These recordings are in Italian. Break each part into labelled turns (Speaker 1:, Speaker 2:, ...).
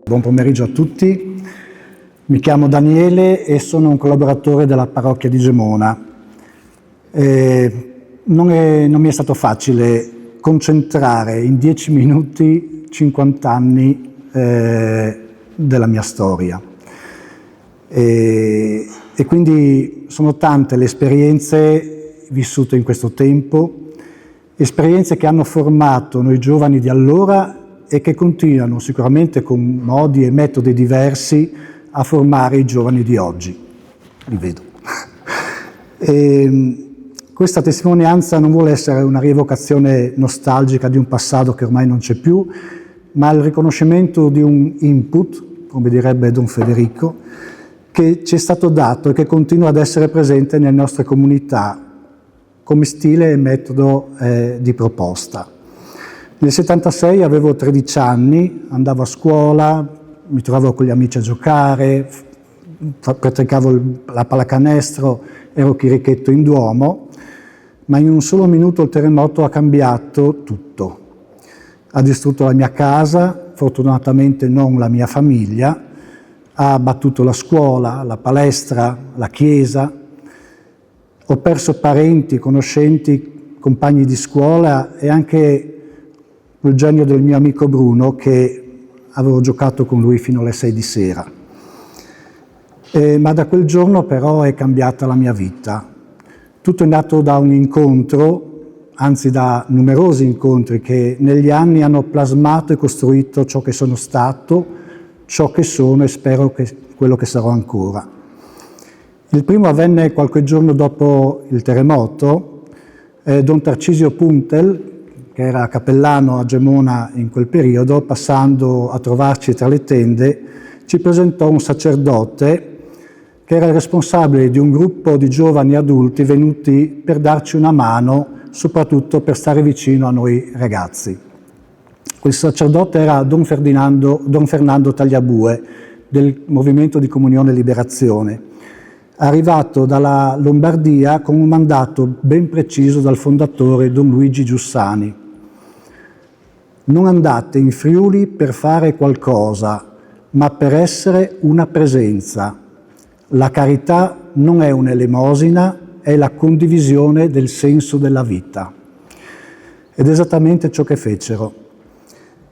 Speaker 1: Buon pomeriggio a tutti, mi chiamo Daniele e sono un collaboratore della parrocchia di Gemona. Non mi è stato facile concentrare in 10 minuti 50 anni della mia storia e quindi sono tante le esperienze vissute in questo tempo, esperienze che hanno formato noi giovani di allora e che continuano sicuramente con modi e metodi diversi a formare i giovani di oggi. Li vedo. Questa testimonianza non vuole essere una rievocazione nostalgica di un passato che ormai non c'è più, ma il riconoscimento di un input, come direbbe Don Federico, che ci è stato dato e che continua ad essere presente nelle nostre comunità come stile e metodo di proposta. Nel 76 avevo 13 anni, andavo a scuola, mi trovavo con gli amici a giocare, praticavo la pallacanestro, ero chirichetto in Duomo, ma in un solo minuto il terremoto ha cambiato tutto. Ha distrutto la mia casa, fortunatamente non la mia famiglia, ha abbattuto la scuola, la palestra, la chiesa. Ho perso parenti, conoscenti, compagni di scuola e anche il genio del mio amico Bruno, che avevo giocato con lui fino alle 6 di sera. Ma da quel giorno però è cambiata la mia vita. Tutto è nato da un incontro, anzi da numerosi incontri che negli anni hanno plasmato e costruito ciò che sono stato, ciò che sono e spero che quello che sarò ancora. Il primo avvenne qualche giorno dopo il terremoto. Don Tarcisio Puntel, che era cappellano a Gemona in quel periodo, passando a trovarci tra le tende, ci presentò un sacerdote che era il responsabile di un gruppo di giovani adulti venuti per darci una mano, soprattutto per stare vicino a noi ragazzi. Quel sacerdote era Don Fernando Tagliabue, del Movimento di Comunione e Liberazione, arrivato dalla Lombardia con un mandato ben preciso dal fondatore Don Luigi Giussani. Non andate in Friuli per fare qualcosa, ma per essere una presenza. La carità non è un'elemosina, è la condivisione del senso della vita. Ed è esattamente ciò che fecero.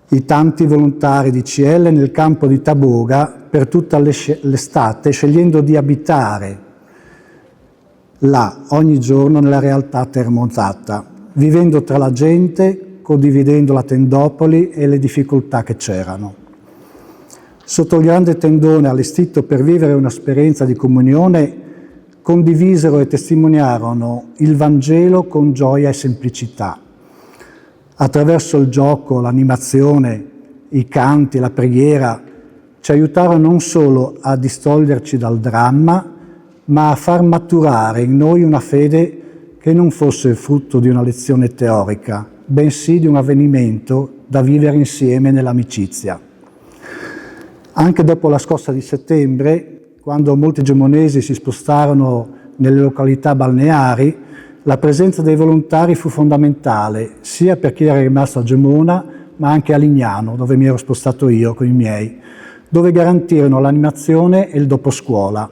Speaker 1: I tanti volontari di CL nel campo di Taboga per tutta l'estate, scegliendo di abitare là ogni giorno nella realtà terremotata, vivendo tra la gente, condividendo la tendopoli e le difficoltà che c'erano. Sotto il grande tendone allestito per vivere un'esperienza di comunione, condivisero e testimoniarono il Vangelo con gioia e semplicità. Attraverso il gioco, l'animazione, i canti, la preghiera, ci aiutarono non solo a distoglierci dal dramma, ma a far maturare in noi una fede che non fosse il frutto di una lezione teorica, bensì di un avvenimento da vivere insieme nell'amicizia. Anche dopo la scossa di settembre, quando molti gemonesi si spostarono nelle località balneari, la presenza dei volontari fu fondamentale, sia per chi era rimasto a Gemona, ma anche a Lignano, dove mi ero spostato io con i miei, dove garantirono l'animazione e il doposcuola.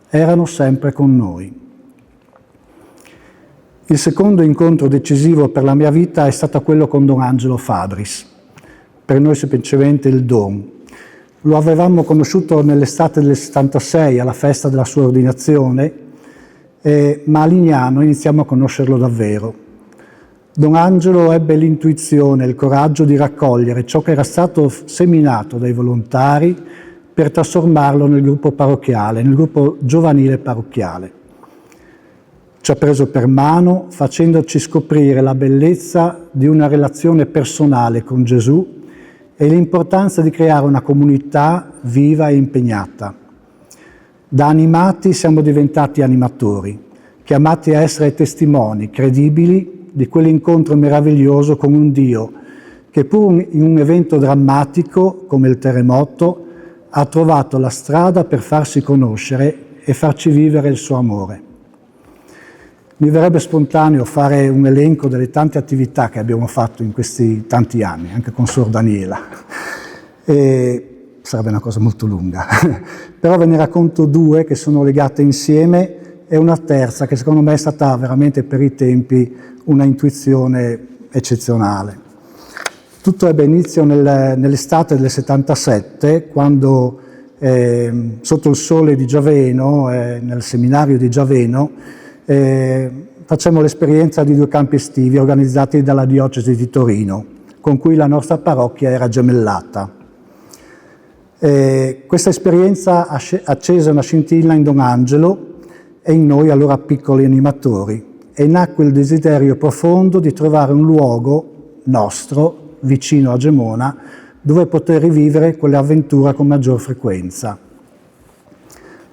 Speaker 1: Erano sempre con noi. Il secondo incontro decisivo per la mia vita è stato quello con Don Angelo Fabris, per noi semplicemente il Don. Lo avevamo conosciuto nell'estate del 76, alla festa della sua ordinazione, ma a Lignano iniziamo a conoscerlo davvero. Don Angelo ebbe l'intuizione e il coraggio di raccogliere ciò che era stato seminato dai volontari per trasformarlo nel gruppo parrocchiale, nel gruppo giovanile parrocchiale. Ci ha preso per mano facendoci scoprire la bellezza di una relazione personale con Gesù e l'importanza di creare una comunità viva e impegnata. Da animati siamo diventati animatori, chiamati a essere testimoni credibili di quell'incontro meraviglioso con un Dio che pur in un evento drammatico come il terremoto ha trovato la strada per farsi conoscere e farci vivere il suo amore. Mi verrebbe spontaneo fare un elenco delle tante attività che abbiamo fatto in questi tanti anni, anche con Sor Daniela. sarebbe una cosa molto lunga, però ve ne racconto due che sono legate insieme e una terza che secondo me è stata veramente per i tempi una intuizione eccezionale. Tutto ebbe inizio nell'estate del 77, quando sotto il sole di Giaveno, nel seminario di Giaveno, facemmo l'esperienza di 2 campi estivi organizzati dalla diocesi di Torino, con cui la nostra parrocchia era gemellata. Questa esperienza accese una scintilla in Don Angelo e in noi allora piccoli animatori, e nacque il desiderio profondo di trovare un luogo nostro, vicino a Gemona, dove poter rivivere quell'avventura con maggior frequenza.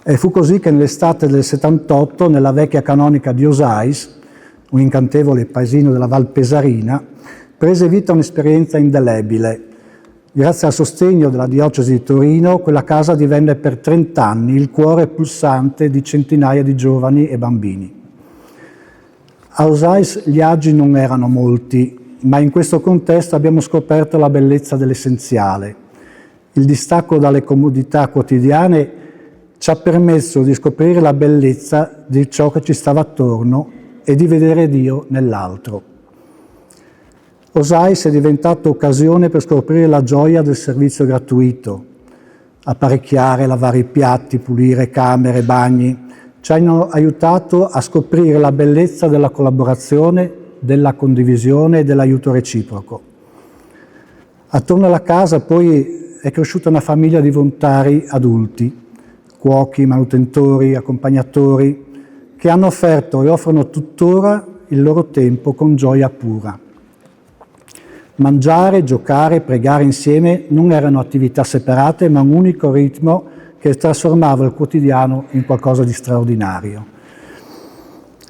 Speaker 1: E fu così che nell'estate del 78, nella vecchia canonica di Osais, un incantevole paesino della Val Pesarina, prese vita un'esperienza indelebile. Grazie al sostegno della diocesi di Torino, quella casa divenne per 30 anni il cuore pulsante di centinaia di giovani e bambini. A Osais gli agi non erano molti, ma in questo contesto abbiamo scoperto la bellezza dell'essenziale. Il distacco dalle comodità quotidiane ci ha permesso di scoprire la bellezza di ciò che ci stava attorno e di vedere Dio nell'altro. Osais è diventato occasione per scoprire la gioia del servizio gratuito, apparecchiare, lavare i piatti, pulire camere, bagni. Ci hanno aiutato a scoprire la bellezza della collaborazione, della condivisione e dell'aiuto reciproco. Attorno alla casa poi è cresciuta una famiglia di volontari adulti, cuochi, manutentori, accompagnatori, che hanno offerto e offrono tuttora il loro tempo con gioia pura. Mangiare, giocare, pregare insieme non erano attività separate, ma un unico ritmo che trasformava il quotidiano in qualcosa di straordinario.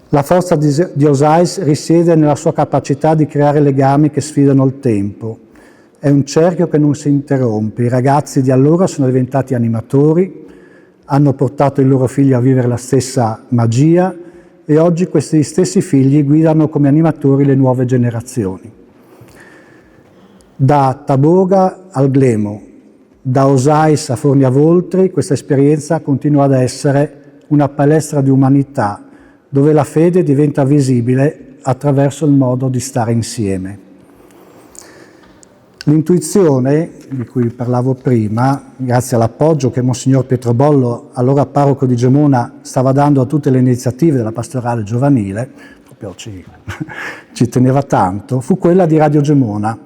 Speaker 1: La forza di Osais risiede nella sua capacità di creare legami che sfidano il tempo. È un cerchio che non si interrompe. I ragazzi di allora sono diventati animatori, hanno portato i loro figli a vivere la stessa magia e oggi questi stessi figli guidano come animatori le nuove generazioni. Da Taboga al Glemo, da Osais a Forni a Voltri, questa esperienza continua ad essere una palestra di umanità, dove la fede diventa visibile attraverso il modo di stare insieme. L'intuizione, di cui parlavo prima, grazie all'appoggio che Monsignor Pietro Bollo, allora parroco di Gemona, stava dando a tutte le iniziative della pastorale giovanile, proprio ci teneva tanto, fu quella di Radio Gemona,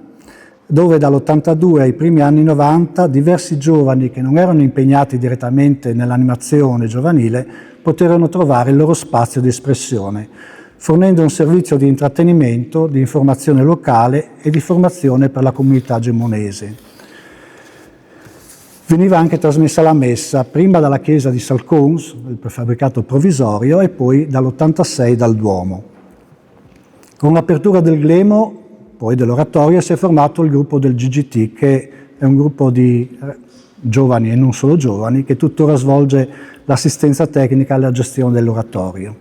Speaker 1: dove dall'82 ai primi anni 90 diversi giovani che non erano impegnati direttamente nell'animazione giovanile poterono trovare il loro spazio di espressione, fornendo un servizio di intrattenimento, di informazione locale e di formazione per la comunità gemonese. Veniva anche trasmessa la messa, prima dalla chiesa di Salcons, il prefabbricato provvisorio, e poi dall'86 dal Duomo. Con l'apertura del Glemo, poi dell'oratorio, si è formato il gruppo del GGT, che è un gruppo di giovani e non solo giovani, che tuttora svolge l'assistenza tecnica alla gestione dell'oratorio.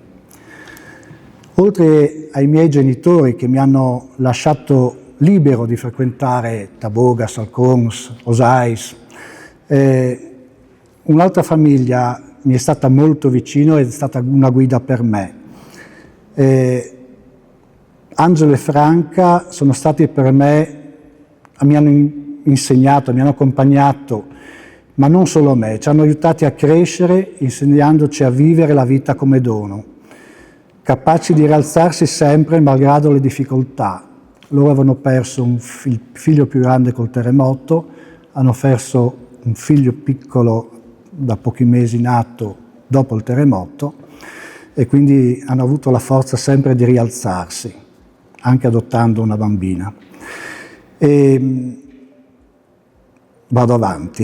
Speaker 1: Oltre ai miei genitori che mi hanno lasciato libero di frequentare Taboga, Salcons, Osais, un'altra famiglia mi è stata molto vicino ed è stata una guida per me. Angelo e Franca sono stati per me, mi hanno insegnato, mi hanno accompagnato, ma non solo a me, ci hanno aiutati a crescere insegnandoci a vivere la vita come dono, capaci di rialzarsi sempre malgrado le difficoltà. Loro avevano perso il figlio più grande col terremoto, hanno perso un figlio piccolo da pochi mesi nato dopo il terremoto e quindi hanno avuto la forza sempre di rialzarsi, anche adottando una bambina. Vado avanti.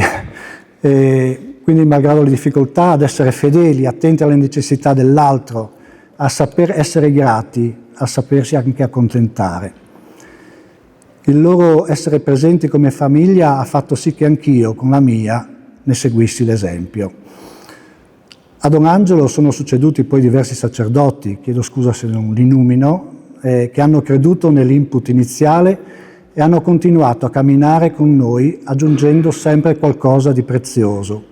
Speaker 1: Quindi malgrado le difficoltà, ad essere fedeli, attenti alle necessità dell'altro, a saper essere grati, a sapersi anche accontentare. Il loro essere presenti come famiglia ha fatto sì che anch'io, con la mia, ne seguissi l'esempio. A Don Angelo sono succeduti poi diversi sacerdoti, chiedo scusa se non li numino, che hanno creduto nell'input iniziale e hanno continuato a camminare con noi aggiungendo sempre qualcosa di prezioso.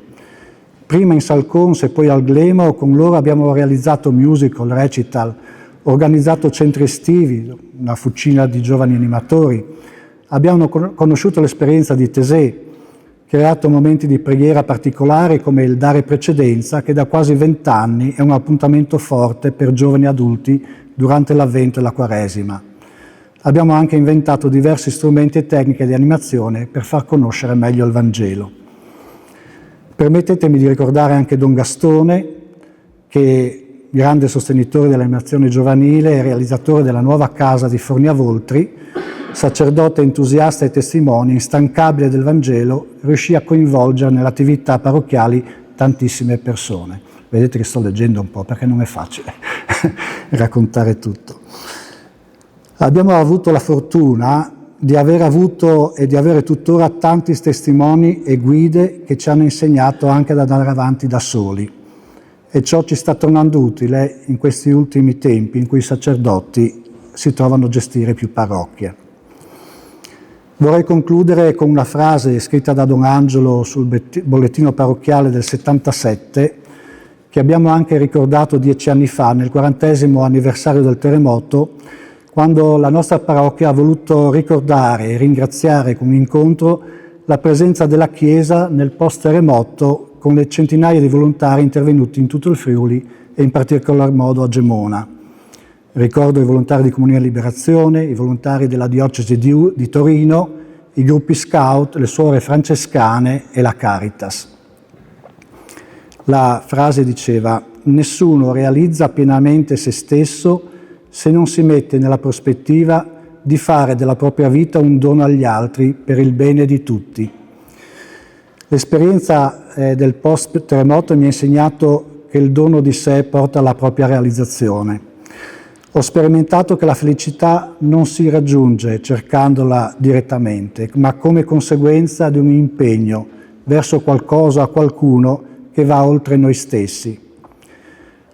Speaker 1: Prima in Salcons e poi al Glemo con loro abbiamo realizzato musical, recital, organizzato centri estivi, una fucina di giovani animatori. Abbiamo conosciuto l'esperienza di Taizé, creato momenti di preghiera particolari come il Dare Precedenza, che da quasi 20 anni è un appuntamento forte per giovani adulti durante l'Avvento e la Quaresima. Abbiamo anche inventato diversi strumenti e tecniche di animazione per far conoscere meglio il Vangelo. Permettetemi di ricordare anche Don Gastone, che grande sostenitore dell'animazione giovanile e realizzatore della nuova casa di Forniavoltri, sacerdote entusiasta e testimone instancabile del Vangelo, riuscì a coinvolgere nelle attività parrocchiali tantissime persone. Vedete che sto leggendo un po' perché non è facile raccontare tutto. Abbiamo avuto la fortuna di aver avuto e di avere tuttora tanti testimoni e guide che ci hanno insegnato anche ad andare avanti da soli. E ciò ci sta tornando utile in questi ultimi tempi in cui i sacerdoti si trovano a gestire più parrocchie. Vorrei concludere con una frase scritta da Don Angelo sul bollettino parrocchiale del 77, che abbiamo anche ricordato 10 anni fa, nel 40° anniversario del terremoto, quando la nostra parrocchia ha voluto ricordare e ringraziare con un incontro la presenza della Chiesa nel post-terremoto con le centinaia di volontari intervenuti in tutto il Friuli e in particolar modo a Gemona. Ricordo i volontari di Comunione e Liberazione, i volontari della Diocesi di Torino, i gruppi scout, le suore francescane e la Caritas. La frase diceva: nessuno realizza pienamente se stesso se non si mette nella prospettiva di fare della propria vita un dono agli altri per il bene di tutti. L'esperienza del post-terremoto mi ha insegnato che il dono di sé porta alla propria realizzazione. Ho sperimentato che la felicità non si raggiunge cercandola direttamente, ma come conseguenza di un impegno verso qualcosa o qualcuno che va oltre noi stessi.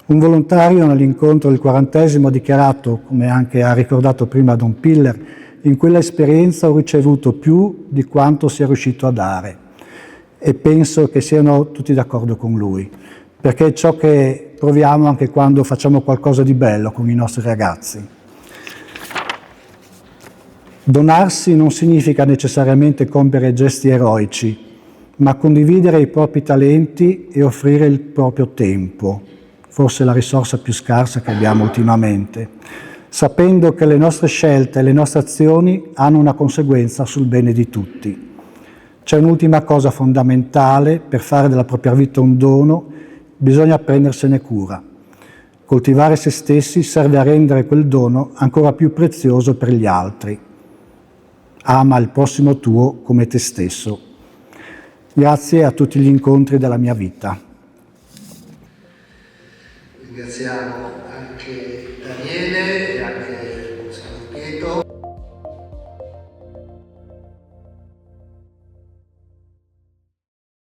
Speaker 1: Un volontario nell'incontro del 40° ha dichiarato, come anche ha ricordato prima Don Piller, in quella esperienza ho ricevuto più di quanto sia riuscito a dare. E penso che siano tutti d'accordo con lui, perché è ciò che proviamo anche quando facciamo qualcosa di bello con i nostri ragazzi. Donarsi non significa necessariamente compiere gesti eroici, ma condividere i propri talenti e offrire il proprio tempo, forse la risorsa più scarsa che abbiamo ultimamente, sapendo che le nostre scelte e le nostre azioni hanno una conseguenza sul bene di tutti. C'è un'ultima cosa fondamentale: per fare della propria vita un dono bisogna prendersene cura. Coltivare se stessi serve a rendere quel dono ancora più prezioso per gli altri. Ama il prossimo tuo come te stesso. Grazie a tutti gli incontri della mia vita.
Speaker 2: Ringraziamo anche Daniele.